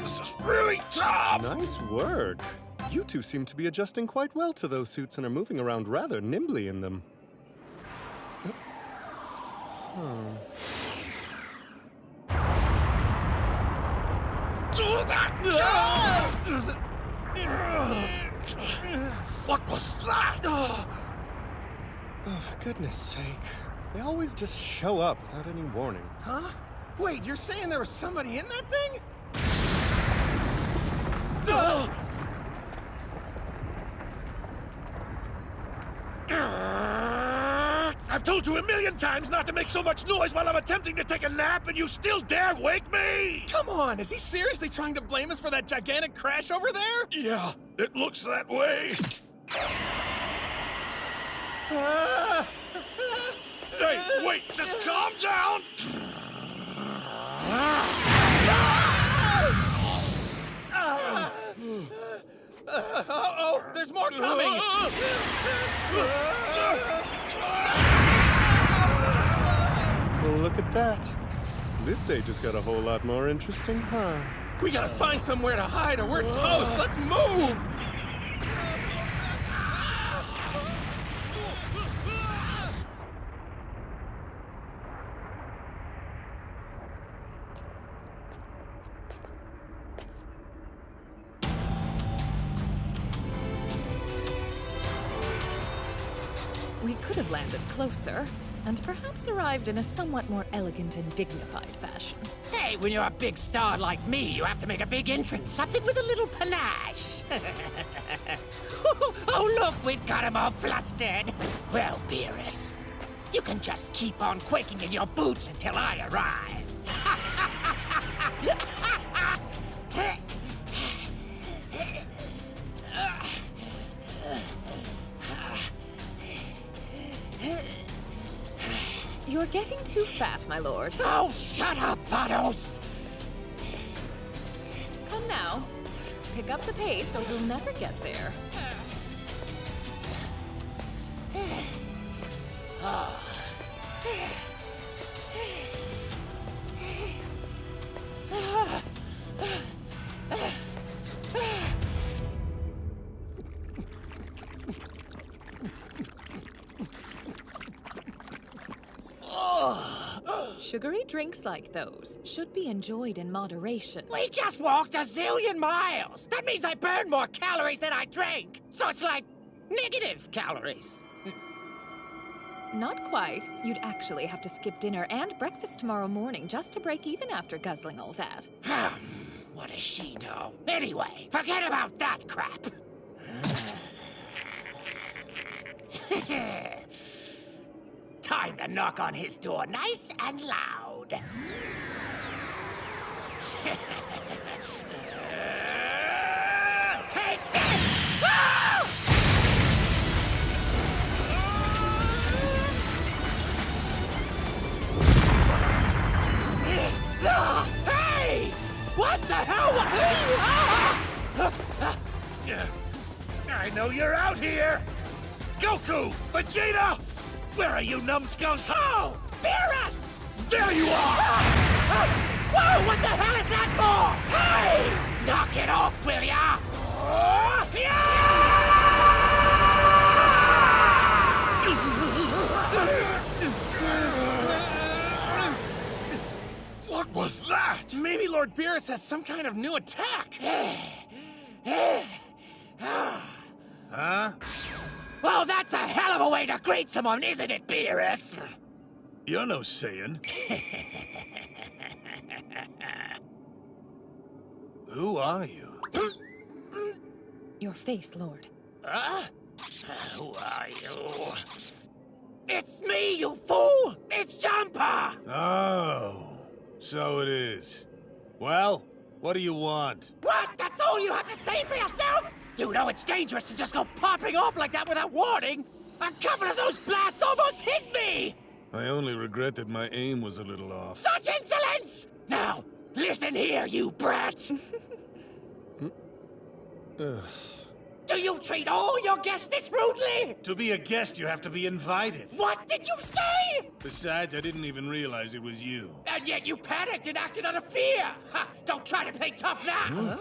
This is really tough! Nice work. You two seem to be adjusting quite well to those suits and are moving around rather nimbly in them. What was that? Oh, for goodness sake. They always just show up without any warning. Huh? Wait, you're saying there was somebody in that thing? I've told you a million times not to make so much noise while I'm attempting to take a nap, and you still dare wake me! Come on, is he seriously trying to blame us for that gigantic crash over there? Yeah, it looks that way. Hey, wait, just calm down! Uh-oh, there's more coming! Well, look at that. This stage has got a whole lot more interesting, huh? We gotta find somewhere to hide or we're toast! Let's move! We could have landed closer, and perhaps arrived in a somewhat more elegant and dignified fashion. Hey, when you're a big star like me, you have to make a big entrance. Something with a little panache. Oh, look, we've got him all flustered. Well, Beerus, you can just keep on quaking in your boots until I arrive. You're getting too fat, my lord. Oh, shut up, Vados! Come now. Pick up the pace or we'll never get there. Sugary drinks like those should be enjoyed in moderation. We just walked a zillion miles. That means I burned more calories than I drank. So it's like negative calories. Not quite. You'd actually have to skip dinner and breakfast tomorrow morning just to break even after guzzling all that. What does she know? Anyway, forget about that crap. Time to knock on his door nice and loud. Take this! Ah! Hey! What the hell? I know you're out here! Goku! Vegeta! Where are you numbskulls? Oh! Beerus! There you are! Whoa! What the hell is that for? Hey! Knock it off, will ya? What was that? Maybe Lord Beerus has some kind of new attack. Huh? Well, that's a hell of a way to greet someone, isn't it, Beerus? You're no Saiyan. Who are you? Your face, Lord. Who are you? It's me, you fool! It's Champa! Oh, so it is. Well, what do you want? What? That's all you have to say for yourself? You know it's dangerous to just go popping off like that without warning. A couple of those blasts almost hit me! I only regret that my aim was a little off. Such insolence! Now, listen here, you brat! Do you treat all your guests this rudely? To be a guest, you have to be invited. What did you say? Besides, I didn't even realize it was you. And yet you panicked and acted out of fear! Ha! Don't try to play tough now! Huh?